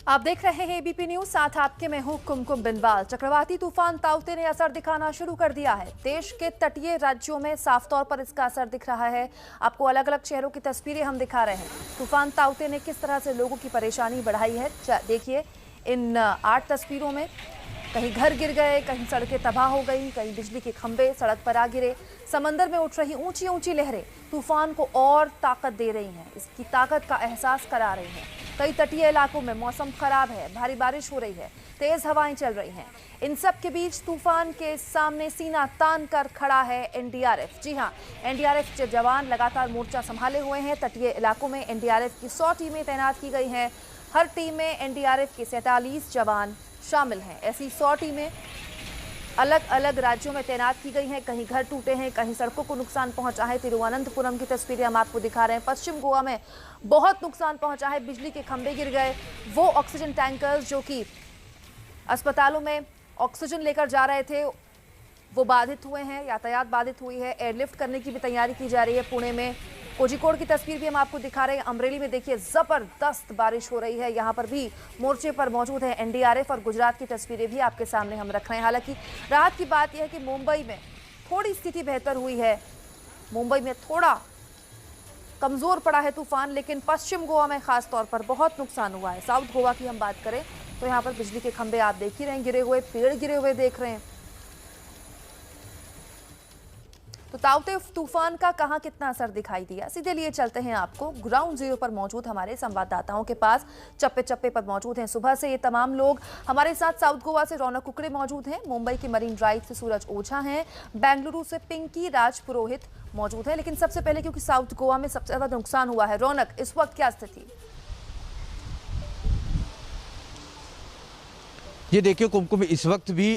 आप देख रहे हैं एबीपी न्यूज, साथ आपके मैं हूं कुमकुम बिनवाल। चक्रवाती तूफान ताउते ने असर दिखाना शुरू कर दिया है। देश के तटीय राज्यों में साफ तौर पर इसका असर दिख रहा है। आपको अलग अलग शहरों की तस्वीरें हम दिखा रहे हैं। तूफान ताउते ने किस तरह से लोगों की परेशानी बढ़ाई है, देखिए इन 8 तस्वीरों में। कहीं घर गिर गए, कहीं सड़कें तबाह हो गई, कहीं बिजली के खंभे सड़क पर आ गिरे। समंदर में उठ रही ऊंची ऊंची लहरें तूफान को और ताकत दे रही हैं, इसकी ताकत का एहसास करा रही हैं। कई तटीय इलाकों में मौसम खराब है, भारी बारिश हो रही है, तेज हवाएं चल रही हैं। इन सब के बीच तूफान के सामने सीना तान कर खड़ा है एनडीआरएफ। जी हां, एनडीआरएफ के जवान लगातार मोर्चा संभाले हुए हैं। तटीय इलाकों में एनडीआरएफ की 100 टीमें तैनात की गई हैं। हर टीम में एनडीआरएफ के 47 जवान शामिल हैं। ऐसी 100 टीमें अलग अलग राज्यों में तैनात की गई हैं। कहीं घर टूटे हैं, कहीं सड़कों को नुकसान पहुंचा है। तिरुवनंतपुरम की तस्वीरें हम आपको दिखा रहे हैं। पश्चिम गोवा में बहुत नुकसान पहुंचा है, बिजली के खंभे गिर गए। वो ऑक्सीजन टैंकर्स जो कि अस्पतालों में ऑक्सीजन लेकर जा रहे थे वो बाधित हुए हैं, यातायात बाधित हुई है। एयरलिफ्ट करने की भी तैयारी की जा रही है। पुणे में कोझिकोड की तस्वीर भी हम आपको दिखा रहे हैं। अमरेली में देखिए जबरदस्त बारिश हो रही है, यहाँ पर भी मोर्चे पर मौजूद है एनडीआरएफ। और गुजरात की तस्वीरें भी आपके सामने हम रख रहे हैं। हालांकि राहत की बात यह है कि मुंबई में थोड़ी स्थिति बेहतर हुई है। मुंबई में थोड़ा कमजोर पड़ा है तूफान, लेकिन पश्चिम गोवा में खास तौर पर बहुत नुकसान हुआ है। साउथ गोवा की हम बात करें तो यहाँ पर बिजली के खंभे आप देख ही रहे हैं गिरे हुए, पेड़ गिरे हुए देख रहे हैं। तो ताउते तूफान का कहां कितना असर दिखाई दिया, सीधे लिए चलते हैं आपको ग्राउंड जीरो पर मौजूद हमारे संवाददाताओं के पास। चप्पे चप्पे पर मौजूद हैं सुबह से ये तमाम लोग। हमारे साथ साउथ गोवा से रौनक कुकड़े मौजूद हैं, मुंबई की मरीन ड्राइव से सूरज ओझा हैं, बेंगलुरु से पिंकी राज पुरोहित मौजूद है। लेकिन सबसे पहले, क्योंकि साउथ गोवा में सबसे ज्यादा नुकसान हुआ है, रौनक इस वक्त क्या स्थिति? ये देखिए कुमकुम, इस वक्त भी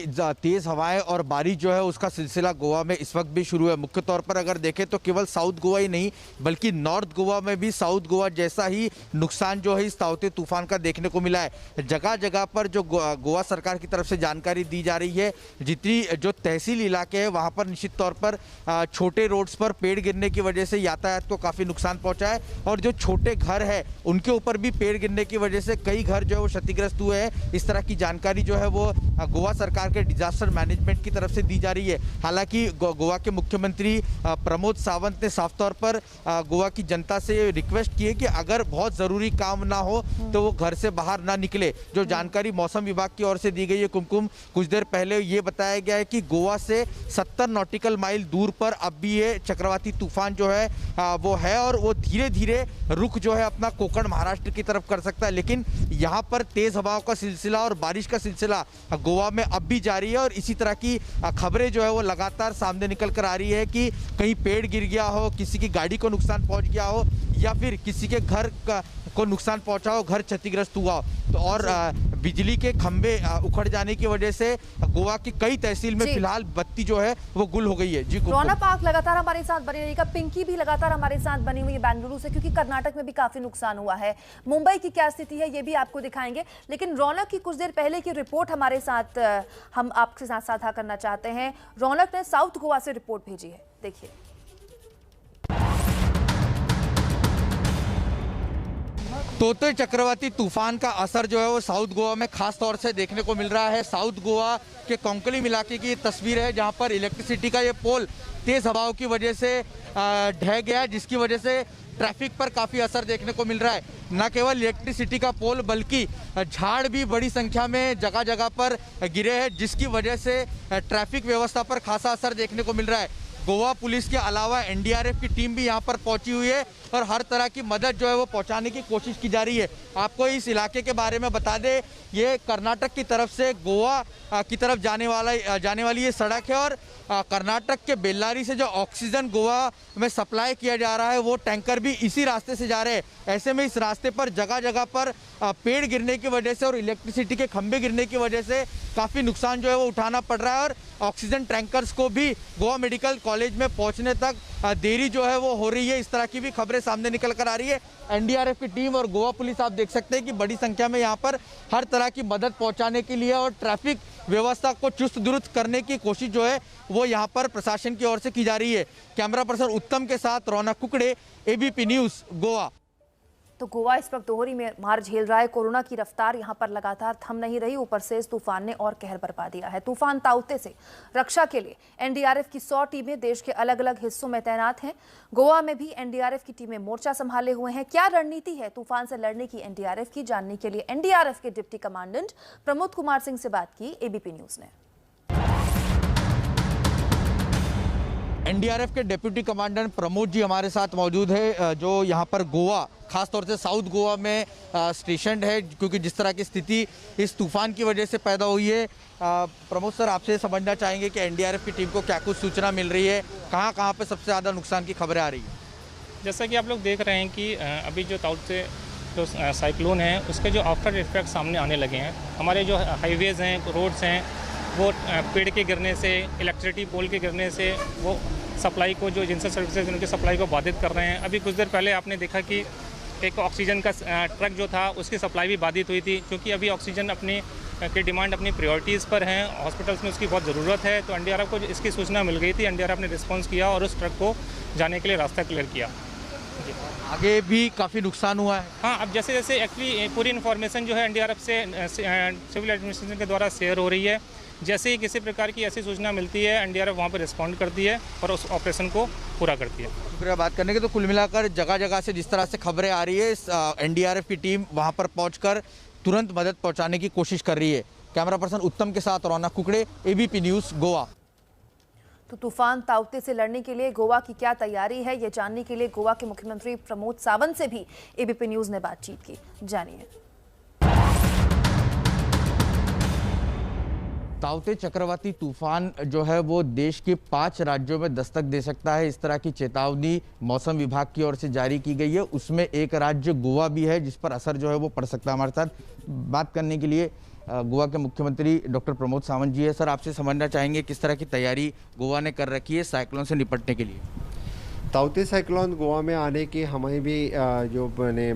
तेज हवाएं और बारिश जो है उसका सिलसिला गोवा में इस वक्त भी शुरू है। मुख्य तौर पर अगर देखें तो केवल साउथ गोवा ही नहीं बल्कि नॉर्थ गोवा में भी साउथ गोवा जैसा ही नुकसान जो है इस ताउते तूफान का देखने को मिला है। जगह जगह पर जो गोवा सरकार की तरफ से जानकारी दी जा रही है, जितनी जो तहसील इलाके हैं वहाँ पर निश्चित तौर पर छोटे रोड्स पर पेड़ गिरने की वजह से यातायात को काफ़ी नुकसान पहुँचा है। और जो छोटे घर है उनके ऊपर भी पेड़ गिरने की वजह से कई घर जो है वो क्षतिग्रस्त हुए हैं। इस तरह की जानकारी जो है वो गोवा सरकार के डिजास्टर मैनेजमेंट की तरफ से दी जा रही है। हालांकि गोवा के मुख्यमंत्री प्रमोद सावंत ने साफ तौर पर गोवा की जनता से रिक्वेस्ट की है कि अगर बहुत ज़रूरी काम ना हो तो वो घर से बाहर ना निकले। जो जानकारी मौसम विभाग की ओर से दी गई है कुमकुम, कुछ देर पहले ये बताया गया है कि गोवा से 70 नॉटिकल माइल दूर पर अब भी ये चक्रवाती तूफान जो है वो है और वो धीरे धीरे रुख जो है अपना कोकण महाराष्ट्र की तरफ कर सकता है। लेकिन यहाँ पर तेज हवाओं का सिलसिला और बारिश का सिलसिला गोवा में अब भी जारी है। और इसी तरह की खबरें जो है वो लगातार सामने निकल कर आ रही है कि कहीं पेड़ गिर गया हो, किसी की गाड़ी को नुकसान पहुंच गया हो या फिर किसी के घर को नुकसान पहुंचा हो, घर क्षतिग्रस्त हुआ हो। तो और बिजली के खंभे उखड़ जाने की वजह से गोवा की कई तहसील में फिलहाल बत्ती जो है वो गुल हो गई है। जी रौनक, आप लगातार हमारे साथ बनी रहिएगा। पिंकी भी लगातार हमारे साथ बनी हुई है बेंगलुरु से, क्योंकि कर्नाटक में भी काफी नुकसान हुआ है। मुंबई की क्या स्थिति है ये भी आपको दिखाएंगे, लेकिन रौनक की कुछ देर पहले की रिपोर्ट हमारे साथ हम आपके साथ साझा करना चाहते हैं। रौनक ने साउथ गोवा से रिपोर्ट भेजी है, देखिए। तोते चक्रवाती तूफान का असर जो है वो साउथ गोवा में खास तौर से देखने को मिल रहा है। साउथ गोवा के कोंकलिम इलाके की तस्वीर है जहां पर इलेक्ट्रिसिटी का ये पोल तेज हवाओं की वजह से ढह गया है, जिसकी वजह से ट्रैफिक पर काफ़ी असर देखने को मिल रहा है। न केवल इलेक्ट्रिसिटी का पोल बल्कि झाड़ भी बड़ी संख्या में जगह जगह पर गिरे हैं, जिसकी वजह से ट्रैफिक व्यवस्था पर खासा असर देखने को मिल रहा है। गोवा पुलिस के अलावा एनडीआरएफ की टीम भी यहां पर पहुंची हुई है और हर तरह की मदद जो है वो पहुंचाने की कोशिश की जा रही है। आपको इस इलाके के बारे में बता दें, ये कर्नाटक की तरफ से गोवा की तरफ जाने वाली ये सड़क है और कर्नाटक के बेल्लारी से जो ऑक्सीजन गोवा में सप्लाई किया जा रहा है वो टैंकर भी इसी रास्ते से जा रहे हैं। ऐसे में इस रास्ते पर जगह जगह पर पेड़ गिरने की वजह से और इलेक्ट्रिसिटी के खंभे गिरने की वजह से काफ़ी नुकसान जो है वो उठाना पड़ रहा है और ऑक्सीजन टैंकर्स को भी गोवा मेडिकल कॉलेज में पहुंचने तक देरी जो है वो हो रही है। इस तरह की भी खबरें सामने निकल कर आ रही है। एनडीआरएफ की टीम और गोवा पुलिस आप देख सकते हैं कि बड़ी संख्या में यहाँ पर हर तरह की मदद पहुंचाने के लिए और ट्रैफिक व्यवस्था को चुस्त दुरुस्त करने की कोशिश जो है वो यहाँ पर प्रशासन की ओर से की जा रही है। कैमरा पर्सन उत्तम के साथ रौनक कुकड़े, एबीपी न्यूज़, गोवा। तो गोवा इस वक्त दोहरी में मार झेल रहा है। कोरोना की रफ्तार यहां पर लगातार थम नहीं रही, ऊपर से इस तूफान ने और कहर बरपा दिया है। तूफान ताउते से रक्षा के लिए एनडीआरएफ की 100 टीमें देश के अलग अलग हिस्सों में तैनात हैं। गोवा में भी एनडीआरएफ की टीमें मोर्चा संभाले हुए हैं। क्या रणनीति है तूफान से लड़ने की एनडीआरएफ की, जानने के लिए एनडीआरएफ के डिप्टी कमांडेंट प्रमोद कुमार सिंह से बात की एबीपी न्यूज ने। एनडीआरएफ के डिप्टी कमांडेंट प्रमोद जी हमारे साथ मौजूद है, जो यहाँ पर गोवा खासतौर से साउथ गोवा में स्टेशनड है, क्योंकि जिस तरह की स्थिति इस तूफान की वजह से पैदा हुई है। प्रमोद सर, आपसे समझना चाहेंगे कि एनडीआरएफ की टीम को क्या कुछ सूचना मिल रही है, कहाँ कहाँ पे सबसे ज़्यादा नुकसान की खबरें आ रही है? जैसा कि आप लोग देख रहे हैं कि अभी जो ताउते जो साइक्लोन है उसके जो आफ्टर इफेक्ट सामने आने लगे हैं। हमारे जो हाईवेज़ हैं, रोड्स हैं, वो पेड़ के गिरने से, इलेक्ट्रिसिटी पोल के गिरने से वो सप्लाई को, जो एजेंसी सर्विसेज उनकी सप्लाई को बाधित कर रहे हैं। अभी कुछ देर पहले आपने देखा कि एक ऑक्सीजन का ट्रक जो था उसकी सप्लाई भी बाधित हुई थी, क्योंकि अभी ऑक्सीजन की डिमांड अपनी प्रायोरिटीज़ पर है, हॉस्पिटल्स में उसकी बहुत ज़रूरत है। तो एनडीआरएफ को इसकी सूचना मिल गई थी, एनडीआरएफ ने रिस्पॉन्स किया और उस ट्रक को जाने के लिए रास्ता क्लियर किया। आगे भी काफ़ी नुकसान हुआ है? हाँ, अब जैसे जैसे एक्चुअली पूरी इन्फॉर्मेशन जो है एनडीआरएफ से सिविल एडमिनिस्ट्रेशन के द्वारा शेयर हो रही है। जैसे ही किसी प्रकार की ऐसी सूचना मिलती है एनडीआरएफ वहाँ पर रिस्पॉन्ड करती है और उस ऑपरेशन को पूरा करती है। शुक्रिया बात करने के। तो कुल मिलाकर जगह जगह से जिस तरह से खबरें आ रही है, एनडीआरएफ की टीम वहाँ पर पहुँचकर तुरंत मदद पहुँचाने की कोशिश कर रही है। कैमरा पर्सन उत्तम के साथ रौनक कुकड़े, एबीपी न्यूज़, गोवा। तो तूफान ताउते से लड़ने के लिए गोवा की क्या तैयारी है, ये जानने के लिए गोवा के मुख्यमंत्री प्रमोद सावंत से भी एबीपी न्यूज ने बातचीत की। जानिए। ताउते चक्रवाती तूफान जो है वो देश के 5 राज्यों में दस्तक दे सकता है, इस तरह की चेतावनी मौसम विभाग की ओर से जारी की गई है। उसमें एक राज्य गोवा भी है जिस पर असर जो है वो पड़ सकता है। हमारे साथ बात करने के लिए गोवा के मुख्यमंत्री डॉक्टर प्रमोद सावंत जी है। सर, आपसे समझना चाहेंगे किस तरह की तैयारी गोवा ने कर रखी है साइक्लोन से निपटने के लिए? ताउते साइक्लोन गोवा में आने की हमें भी जो मैंने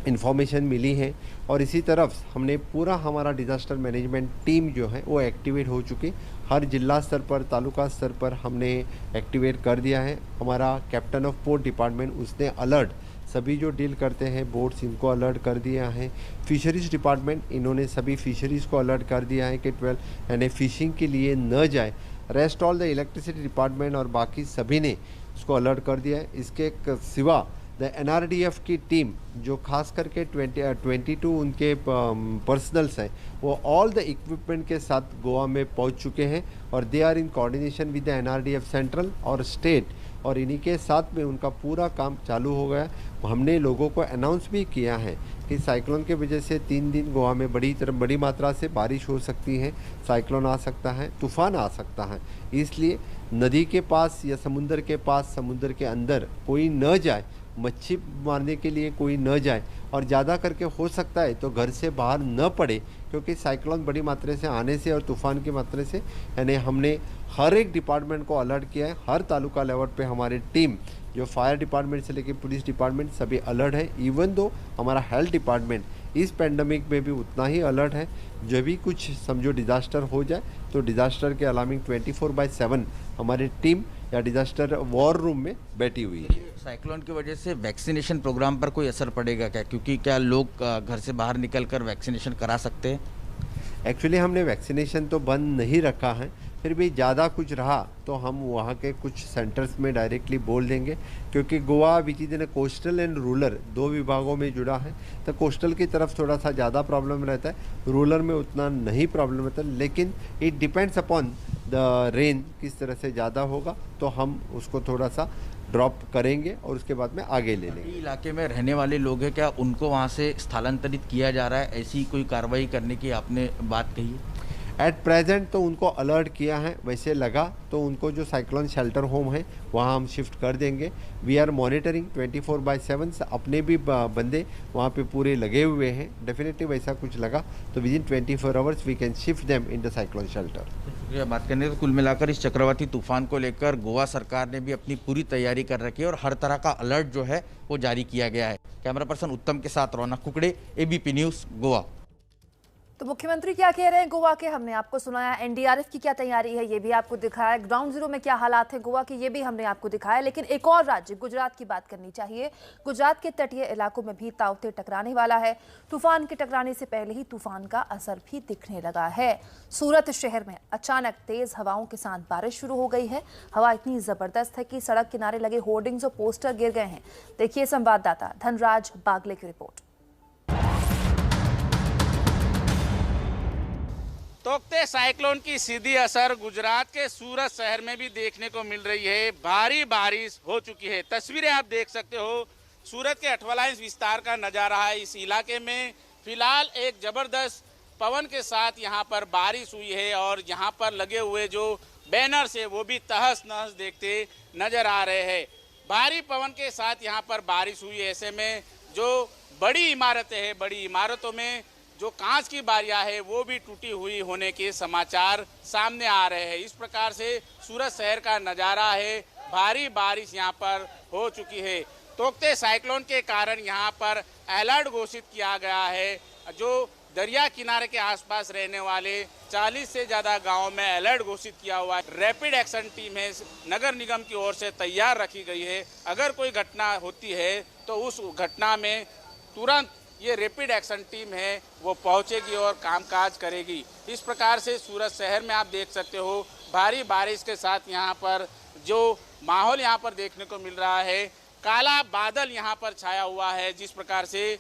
इन्फॉर्मेशन मिली है, और इसी तरफ हमने पूरा हमारा डिज़ास्टर मैनेजमेंट टीम जो है वो एक्टिवेट हो चुकी। हर जिला स्तर पर, तालुका स्तर पर हमने एक्टिवेट कर दिया है। हमारा कैप्टन ऑफ पोर्ट डिपार्टमेंट उसने अलर्ट, सभी जो डील करते हैं बोट्स, इनको अलर्ट कर दिया है। फिशरीज़ डिपार्टमेंट, इन्होंने सभी फिशरीज़ को अलर्ट कर दिया है कि 12 यानी फ़िशिंग के लिए न जाए। Rest all the electricity department और बाकी सभी ने उसको अलर्ट कर दिया है। इसके सिवा द एनआरडीएफ की टीम जो खास करके 22 उनके पर्सनल्स हैं, वो ऑल द इक्विपमेंट के साथ गोवा में पहुंच चुके हैं और they are in coordination with the NRDF central और स्टेट, और इन्हीं के साथ में उनका पूरा काम चालू हो गया। हमने लोगों को अनाउंस भी किया है कि साइक्लोन के वजह से 3 दिन गोवा में बड़ी मात्रा से बारिश हो सकती है, साइक्लोन आ सकता है, तूफान आ सकता है। इसलिए नदी के पास या समुंदर के पास, समुंदर के अंदर कोई न जाए, मच्छी मारने के लिए कोई न जाए, और ज़्यादा करके हो सकता है तो घर से बाहर न पड़े, क्योंकि साइक्लोन बड़ी मात्रा से आने से और तूफ़ान की मात्रा से यानी हमने हर एक डिपार्टमेंट को अलर्ट किया है। हर तालुका लेवल पे हमारी टीम, जो फायर डिपार्टमेंट से लेकर पुलिस डिपार्टमेंट, सभी अलर्ट है। इवन दो हमारा हेल्थ डिपार्टमेंट इस पेंडेमिक में भी उतना ही अलर्ट है। जब भी कुछ समझो डिज़ास्टर हो जाए तो डिज़ास्टर के अलार्मिंग 24/7 हमारी टीम या डिज़ास्टर वॉर रूम में बैठी हुई है। साइक्लोन की वजह से वैक्सीनेशन प्रोग्राम पर कोई असर पड़ेगा क्या, क्योंकि क्या लोग घर से बाहर निकलकर वैक्सीनेशन करा सकते हैं? एक्चुअली हमने वैक्सीनेशन तो बंद नहीं रखा है, फिर भी ज़्यादा कुछ रहा तो हम वहाँ के कुछ सेंटर्स में डायरेक्टली बोल देंगे, क्योंकि Goa which is in coastal and rural 2 विभागों में जुड़ा है। तो कोस्टल की तरफ थोड़ा सा ज़्यादा प्रॉब्लम रहता है, रूरल में उतना नहीं प्रॉब्लम रहता, लेकिन it depends upon the rain किस तरह से ज़्यादा होगा तो हम उसको थोड़ा सा ड्रॉप करेंगे और उसके बाद में आगे ले लेंगे। इलाके में रहने वाले लोग हैं, क्या उनको वहाँ से स्थलांतरित किया जा रहा है? ऐसी कोई कार्रवाई करने की आपने बात कही है? एट प्रेजेंट तो उनको अलर्ट किया है, वैसे लगा तो उनको जो साइक्लोन शेल्टर होम है वहाँ हम शिफ्ट कर देंगे। वी आर मॉनिटरिंग 24/7, अपने भी बंदे वहाँ पे पूरे लगे हुए हैं। डेफिनेटली वैसा कुछ लगा तो within 24 hours we can shift them in the cyclone shelter. शुक्रिया बात करने तो कुल मिलाकर इस चक्रवाती तूफान को लेकर गोवा सरकार ने भी अपनी पूरी तैयारी कर रखी है और हर तरह का अलर्ट जो है वो जारी किया गया है। कैमरा पर्सन उत्तम के साथ रौनक कुकड़े, एबीपी न्यूज़, गोवा। तो मुख्यमंत्री क्या कह रहे हैं गोवा के, हमने आपको सुनाया। एनडीआरएफ की क्या तैयारी है ये भी आपको दिखाया, ग्राउंड जीरो में क्या हालात है गोवा के ये भी हमने आपको दिखाया। लेकिन एक और राज्य गुजरात की बात करनी चाहिए। गुजरात के तटीय इलाकों में भी ताउते टकराने वाला है। तूफान के टकराने से पहले ही तूफान का असर भी दिखने लगा है। सूरत शहर में अचानक तेज हवाओं के साथ बारिश शुरू हो गई है। हवा इतनी जबरदस्त है कि सड़क किनारे लगे होर्डिंग्स और पोस्टर गिर गए हैं। देखिए संवाददाता धनराज बागले की रिपोर्ट। तोकते साइक्लोन की सीधी असर गुजरात के सूरत शहर में भी देखने को मिल रही है। भारी बारिश हो चुकी है। तस्वीरें आप देख सकते हो, सूरत के 8 विस्तार का नजारा है। इस इलाके में फिलहाल एक जबरदस्त पवन के साथ यहाँ पर बारिश हुई है और यहाँ पर लगे हुए जो बैनर्स है वो भी तहस नहस देखते नजर आ रहे हैं। भारी पवन के साथ यहाँ पर बारिश हुई। ऐसे में जो बड़ी इमारतें हैं, बड़ी इमारतों में जो कांच की बारियां है वो भी टूटी हुई होने के समाचार सामने आ रहे हैं। इस प्रकार से सूरत शहर का नज़ारा है। भारी बारिश यहाँ पर हो चुकी है। तोकते साइक्लोन के कारण यहाँ पर अलर्ट घोषित किया गया है। जो दरिया किनारे के आसपास रहने वाले 40 से ज़्यादा गाँव में अलर्ट घोषित किया हुआ है। रैपिड एक्शन टीम है नगर निगम की ओर से तैयार रखी गई है। अगर कोई घटना होती है तो उस घटना में तुरंत ये रैपिड एक्शन टीम है वो पहुंचेगी और कामकाज करेगी। इस प्रकार से सूरत शहर में आप देख सकते हो भारी बारिश के साथ यहाँ पर जो माहौल यहाँ पर देखने को मिल रहा है, काला बादल यहाँ पर छाया हुआ है। जिस प्रकार से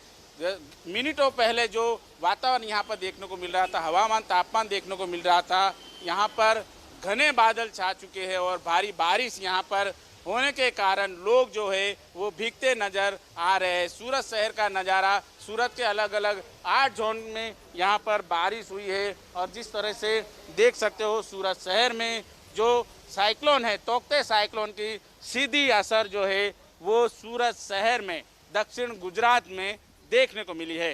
मिनटों पहले जो वातावरण यहाँ पर देखने को मिल रहा था, हवामान तापमान देखने को मिल रहा था, यहाँ पर घने बादल छा चुके हैं और भारी बारिश यहाँ पर होने के कारण लोग जो है वो भीगते नजर आ रहे हैं। सूरत शहर का नज़ारा, सूरत के अलग अलग 8 जोन में यहाँ पर बारिश हुई है और जिस तरह से देख सकते हो सूरत शहर में जो साइक्लोन है, तोकते साइक्लोन की सीधी असर जो है वो सूरत शहर में दक्षिण गुजरात में देखने को मिली है।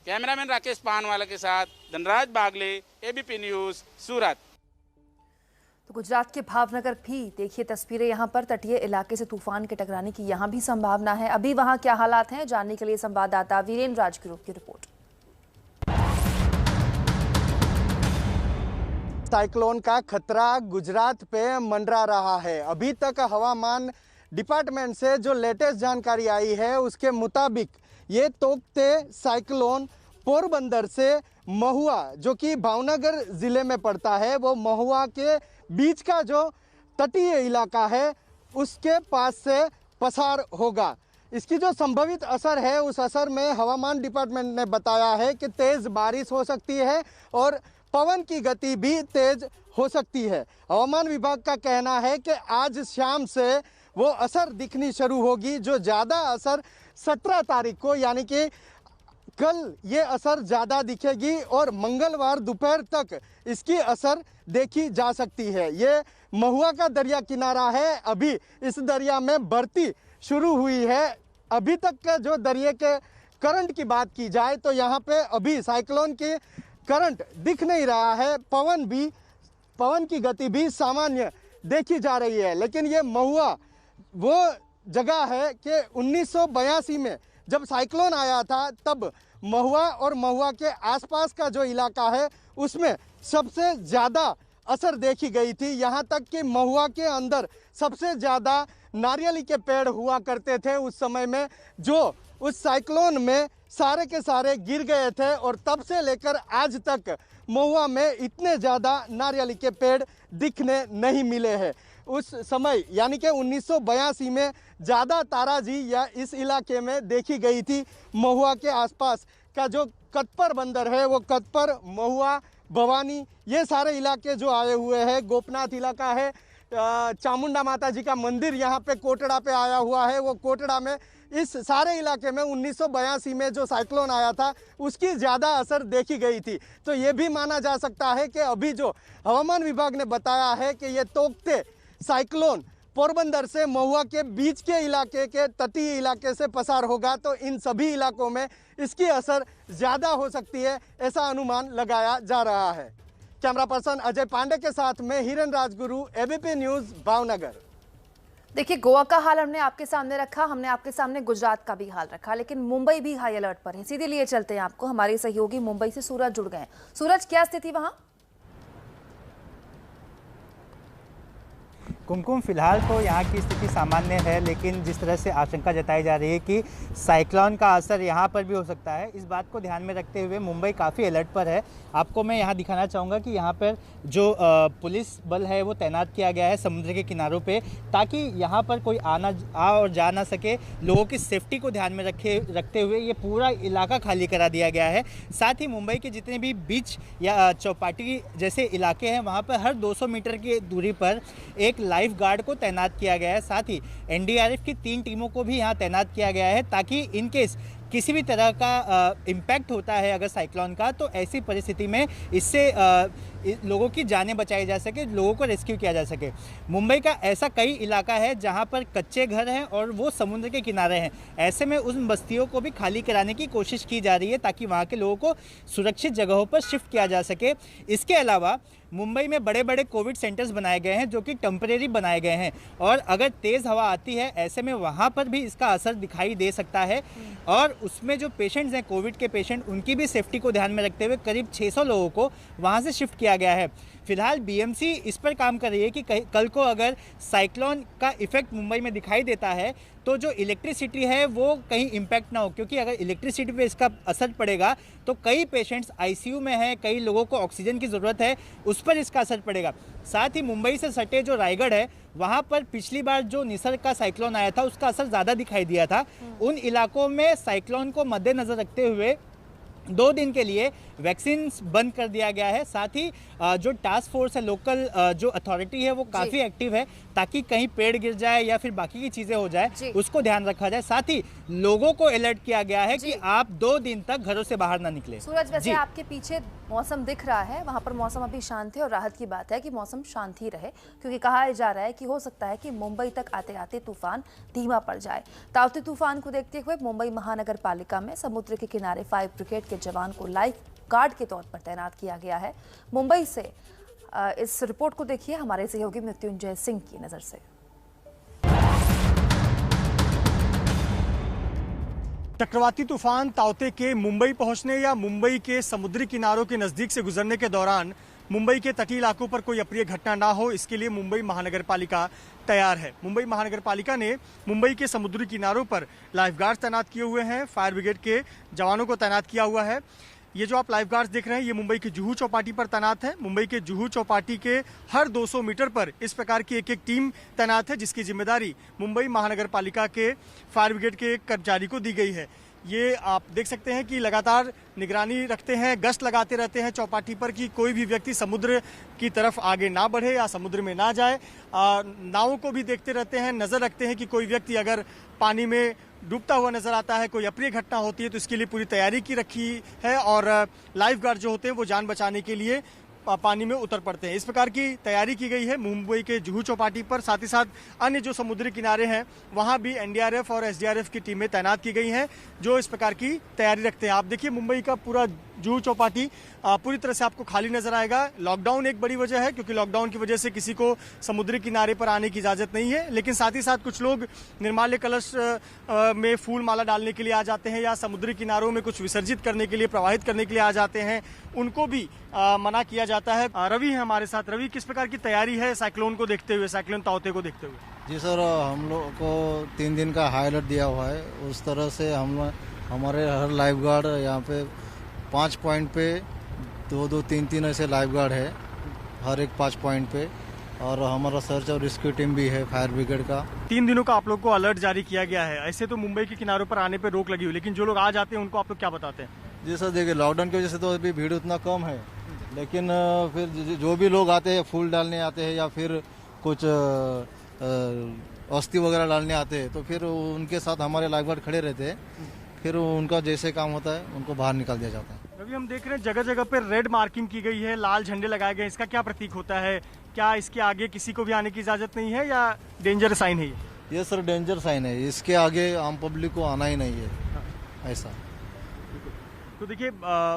कैमरामैन राकेश पानवाला के साथ धनराज बागले, एबीपी न्यूज़, सूरत। तो गुजरात के भावनगर भी देखिए तस्वीरें, यहाँ पर तटीय इलाके से तूफान के टकराने की यहाँ भी संभावना है। अभी वहाँ क्या हालात हैं जानने के लिए संवाददाता वीरेंद्र राजगुरु की रिपोर्ट। साइक्लोन का खतरा गुजरात पे मंडरा रहा है। अभी तक हवामान डिपार्टमेंट से जो लेटेस्ट जानकारी आई है उसके मुताबिक ये तोकते साइक्लोन पोरबंदर से महुआ, जो कि भावनगर जिले में पड़ता है, वो महुआ के बीच का जो तटीय इलाका है उसके पास से पसार होगा। इसकी जो संभावित असर है उस असर में हवामान डिपार्टमेंट ने बताया है कि तेज़ बारिश हो सकती है और पवन की गति भी तेज हो सकती है। हवामान विभाग का कहना है कि आज शाम से वो असर दिखनी शुरू होगी। जो ज़्यादा असर 17 तारीख को यानी कि कल ये असर ज़्यादा दिखेगी और मंगलवार दोपहर तक इसकी असर देखी जा सकती है। ये महुआ का दरिया किनारा है। अभी इस दरिया में बढ़ती शुरू हुई है। अभी तक के जो दरिया के करंट की बात की जाए तो यहाँ पे अभी साइक्लोन की करंट दिख नहीं रहा है। पवन की गति भी सामान्य देखी जा रही है। लेकिन ये महुआ वो जगह है कि 1982 में जब साइक्लोन आया था तब महुआ और महुआ के आसपास का जो इलाका है उसमें सबसे ज़्यादा असर देखी गई थी। यहाँ तक कि महुआ के अंदर सबसे ज़्यादा नारियली के पेड़ हुआ करते थे उस समय में, जो उस साइक्लोन में सारे के सारे गिर गए थे और तब से लेकर आज तक महुआ में इतने ज़्यादा नारियली के पेड़ दिखने नहीं मिले हैं। उस समय यानी कि 1982 में ज़्यादा ताराजी या इस इलाके में देखी गई थी। महुआ के आसपास का जो कतपर बंदर है वो कतपर, महुआ, भवानी, ये सारे इलाके जो आए हुए हैं, गोपनाथ इलाका है, चामुंडा माता जी का मंदिर यहाँ पे कोटड़ा पे आया हुआ है, वो कोटड़ा में, इस सारे इलाके में 1982 में जो साइक्लोन आया था उसकी ज़्यादा असर देखी गई थी। तो ये भी माना जा सकता है कि अभी जो हवामान विभाग ने बताया है कि ये तोकते साइक्लोन पोरबंदर से महुआ के बीच के इलाके के तटीय इलाके से पसार होगा तो इन सभी इलाकों में इसकी असर ज़्यादा हो सकती है, ऐसा अनुमान लगाया जा रहा है। कैमरा पर्सन अजय पांडे के साथ में हिरेन राजगुरु, एबीपी न्यूज़, भावनगर। देखिए, गोवा का हाल हमने आपके सामने रखा, हमने आपके सामने गुजरात का भी हाल रखा, लेकिन मुंबई भी हाई अलर्ट पर है। सीधे लिए चलते हैं आपको, हमारे सहयोगी मुंबई से सूरज जुड़ गए हैं। सूरज, क्या स्थिति वहां? कुमकुम, फिलहाल तो यहाँ की स्थिति सामान्य है, लेकिन जिस तरह से आशंका जताई जा रही है कि साइक्लोन का असर यहाँ पर भी हो सकता है, इस बात को ध्यान में रखते हुए मुंबई काफ़ी अलर्ट पर है। आपको मैं यहाँ दिखाना चाहूँगा कि यहाँ पर जो पुलिस बल है वो तैनात किया गया है समुद्र के किनारों पे, ताकि यहाँ पर कोई आ और जा ना सके। लोगों की सेफ्टी को ध्यान में रखते हुए ये पूरा इलाका खाली करा दिया गया है। साथ ही मुंबई के जितने भी बीच या चौपाटी जैसे इलाके हैं, वहाँ पर हर 200 मीटर की दूरी पर एक लाइफ गार्ड को तैनात किया गया है। साथ ही एनडीआरएफ की 3 टीमों को भी यहाँ तैनात किया गया है, ताकि इन केस किसी भी तरह का इम्पैक्ट होता है अगर साइक्लोन का, तो ऐसी परिस्थिति में इससे लोगों की जानें बचाई जा सके, लोगों को रेस्क्यू किया जा सके। मुंबई का ऐसा कई इलाका है जहां पर कच्चे घर हैं और वो समुद्र के किनारे हैं। ऐसे में उन बस्तियों को भी खाली कराने की कोशिश की जा रही है, ताकि वहां के लोगों को सुरक्षित जगहों पर शिफ्ट किया जा सके। इसके अलावा मुंबई में बड़े बड़े कोविड सेंटर्स बनाए गए हैं, जो कि टेम्परेरी बनाए गए हैं, और अगर तेज़ हवा आती है ऐसे में वहाँ पर भी इसका असर दिखाई दे सकता है। और उसमें जो पेशेंट्स हैं, कोविड के पेशेंट, उनकी भी सेफ्टी को ध्यान में रखते हुए करीब 600 लोगों को वहाँ से शिफ्ट किया गया है। फिलहाल बीएमसी इस पर काम कर रही है कि कल को अगर साइक्लोन का इफेक्ट मुंबई में दिखाई देता है तो जो इलेक्ट्रिसिटी है वो कहीं इम्पैक्ट ना हो, क्योंकि अगर इलेक्ट्रिसिटी पे इसका असर पड़ेगा तो कई पेशेंट्स आईसीयू में हैं, कई लोगों को ऑक्सीजन की ज़रूरत है, उस पर इसका असर पड़ेगा। साथ ही मुंबई से सटे जो रायगढ़ है, वहाँ पर पिछली बार जो निसर्ग का साइक्लोन आया था उसका असर ज़्यादा दिखाई दिया था। उन इलाकों में साइक्लोन को मद्देनज़र रखते हुए 2 दिन के लिए वैक्सीन बंद कर दिया गया है। साथ ही जो टास्क फोर्स है, लोकल जो अथॉरिटी है, वो काफ़ी एक्टिव है, ताकि कहीं पेड़ गिर जाए या फिर बाकी की चीज़ें हो जाए उसको ध्यान रखा जाए। साथ ही लोगों को अलर्ट किया गया है कि आप 2 दिन तक घरों से बाहर ना निकले। सूरज, वैसे आपके पीछे मौसम दिख रहा है, वहां पर मौसम अभी शांत है, और राहत की बात है कि मौसम शांत ही रहे, क्योंकि कहा जा रहा है कि हो सकता है कि मुंबई तक आते आते तूफान धीमा पड़ जाए। ताउते तूफान को देखते हुए मुंबई महानगर पालिका में समुद्र के किनारे फायर ब्रिगेड के जवान को लाइफ गार्ड के तौर पर तैनात किया गया है। मुंबई से इस रिपोर्ट को देखिए हमारे सहयोगी मृत्युंजय सिंह की नजर से। चक्रवाती तूफान ताउते के मुंबई पहुंचने या मुंबई के समुद्री किनारों के नजदीक से गुजरने के दौरान मुंबई के तटीय इलाकों पर कोई अप्रिय घटना ना हो, इसके लिए मुंबई महानगर पालिका तैयार है। मुंबई महानगर पालिका ने मुंबई के समुद्री किनारों पर लाइफ गार्ड तैनात किए हुए हैं, फायर ब्रिगेड के जवानों को तैनात किया हुआ है। ये जो आप लाइफ गार्ड्स देख रहे हैं, ये मुंबई के जुहू चौपाटी पर तैनात है। मुंबई के जुहू चौपाटी के हर 200 मीटर पर इस प्रकार की एक टीम तैनात है, जिसकी जिम्मेदारी मुंबई महानगर पालिका के फायर ब्रिगेड के एक कर्मचारी को दी गई है। ये आप देख सकते हैं कि लगातार निगरानी रखते हैं, गश्त लगाते रहते हैं चौपाटी पर कि कोई भी व्यक्ति समुद्र की तरफ आगे ना बढ़े या समुद्र में ना जाए। नावों को भी देखते रहते हैं, नज़र रखते हैं कि कोई व्यक्ति अगर पानी में डूबता हुआ नजर आता है, कोई अप्रिय घटना होती है, तो इसके लिए पूरी तैयारी की रखी है। और लाइफ गार्ड जो होते हैं वो जान बचाने के लिए पानी में उतर पड़ते हैं। इस प्रकार की तैयारी की गई है मुंबई के जुहू चौपाटी पर। साथ ही साथ अन्य जो समुद्री किनारे हैं वहां भी एनडीआरएफ और एसडीआरएफ की टीमें तैनात की गई हैं, जो इस प्रकार की तैयारी रखते हैं। आप देखिए मुंबई का पूरा जुहू चौपाटी पूरी तरह से आपको खाली नजर आएगा। लॉकडाउन एक बड़ी वजह है, क्योंकि लॉकडाउन की वजह से किसी को समुद्री किनारे पर आने की इजाज़त नहीं है, लेकिन साथ ही साथ कुछ लोग निर्माल्य कलश में फूल माला डालने के लिए आ जाते हैं या समुद्री किनारों में कुछ विसर्जित करने के लिए, प्रवाहित करने के लिए आ जाते हैं, उनको भी मना किया जाता है। रवि है हमारे साथ। रवि, किस प्रकार की तैयारी है साइक्लोन को देखते हुए, साइक्लोन ताउते को देखते हुए? जी सर, हम लोग को 3 दिन का हाई अलर्ट दिया हुआ है। उस तरह से हमारे हर लाइफ गार्ड यहाँ पे 5 पॉइंट पे 2-2, 3-3 ऐसे लाइफ गार्ड है हर एक 5 पॉइंट पे, और हमारा सर्च और रेस्क्यू टीम भी है फायर ब्रिगेड का। 3 दिनों का आप लोग को अलर्ट जारी किया गया है। ऐसे तो मुंबई के किनारों पर आने पर रोक लगी हुई, लेकिन जो लोग आ जाते हैं उनको आप लोग क्या बताते हैं? जी सर, देखिए लॉकडाउन की वजह से तो अभी भीड़ उतना कम है, लेकिन फिर जो भी लोग आते हैं, फूल डालने आते हैं या फिर कुछ अस्थि वगैरह डालने आते हैं, तो फिर उनके साथ हमारे लाइफ गार्ड खड़े रहते हैं, फिर उनका जैसे काम होता है उनको बाहर निकाल दिया जाता है। अभी हम देख रहे हैं जगह जगह पर रेड मार्किंग की गई है, लाल झंडे लगाए गए, इसका क्या प्रतीक होता है? क्या इसके आगे किसी को भी आने की इजाज़त नहीं है या डेंजर साइन है ये? सर डेंजर साइन है, इसके आगे आम पब्लिक को आना ही नहीं है, ऐसा। तो देखिए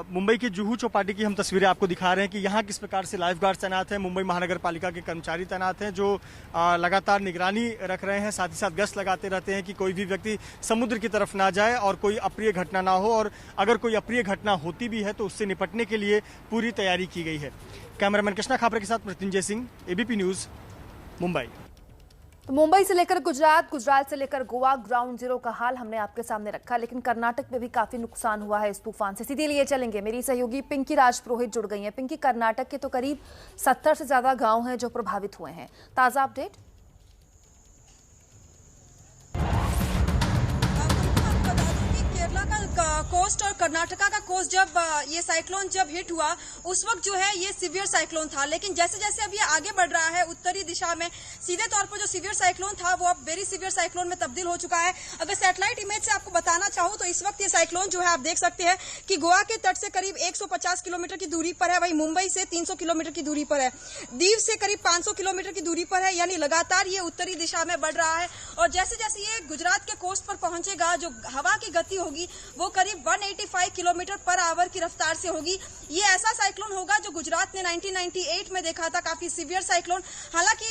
मुंबई की जुहू चौपाटी की हम तस्वीरें आपको दिखा रहे हैं कि यहाँ किस प्रकार से लाइफ गार्ड तैनात हैं। मुंबई महानगर पालिका के कर्मचारी तैनात हैं जो लगातार निगरानी रख रहे हैं, साथ ही साथ गश्त लगाते रहते हैं कि कोई भी व्यक्ति समुद्र की तरफ ना जाए और कोई अप्रिय घटना ना हो, और अगर कोई अप्रिय घटना होती भी है तो उससे निपटने के लिए पूरी तैयारी की गई है। कैमरामैन कृष्णा खापरे के साथ मृत्युंजय सिंह, एबीपी न्यूज़, मुंबई। तो मुंबई से लेकर गुजरात, गुजरात से लेकर गोवा, ग्राउंड जीरो का हाल हमने आपके सामने रखा, लेकिन कर्नाटक में भी काफी नुकसान हुआ है इस तूफान से। सीधे लिए चलेंगे, मेरी सहयोगी पिंकी राजपुरोहित जुड़ गई हैं। पिंकी, कर्नाटक के तो करीब 70 से ज्यादा गांव हैं जो प्रभावित हुए हैं, ताजा अपडेट। कोस्ट और कर्नाटका का कोस्ट जब ये साइक्लोन जब हिट हुआ उस वक्त जो है ये सीवियर साइक्लोन था, लेकिन जैसे जैसे अब ये आगे बढ़ रहा है उत्तरी दिशा में, सीधे तौर पर जो सीवियर साइक्लोन था वो अब वेरी सीवियर साइक्लोन में तब्दील हो चुका है। अगर सैटेलाइट इमेज से आपको बताना चाहूँ तो इस वक्त ये साइक्लोन जो है आप देख सकते हैं कि गोवा के तट से करीब 150 किलोमीटर की दूरी पर है, वहीं मुंबई से 300 किलोमीटर की दूरी पर है, दीव से करीब 500 किलोमीटर की दूरी पर है, यानी लगातार ये उत्तरी दिशा में बढ़ रहा है। और जैसे जैसे ये गुजरात के कोस्ट पर पहुंचेगा, जो हवा की गति होगी वो करीब 185 किलोमीटर पर आवर की रफ्तार से होगी। ये ऐसा साइक्लोन होगा जो गुजरात ने 1998 में देखा था, काफी सीवियर साइक्लोन। हालांकि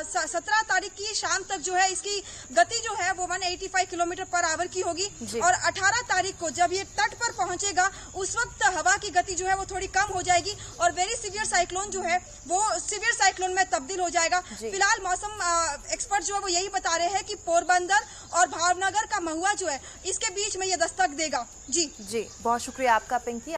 17 तारीख की शाम तक जो है इसकी गति जो है वो 185 किलोमीटर पर आवर की होगी, और 18 तारीख को जब ये तट पर पहुंचेगा उस वक्त हवा की गति जो है वो थोड़ी कम हो जाएगी और वेरी सीवियर साइक्लोन जो है वो सीवियर साइक्लोन में तब्दील हो जाएगा। फिलहाल मौसम एक्सपर्ट जो है वो यही बता रहे हैं कि पोरबंदर और भावनगर का महुआ जो है इसके बीच में ये दस्तक देगा। जी, बहुत शुक्रिया आपका पिंकी।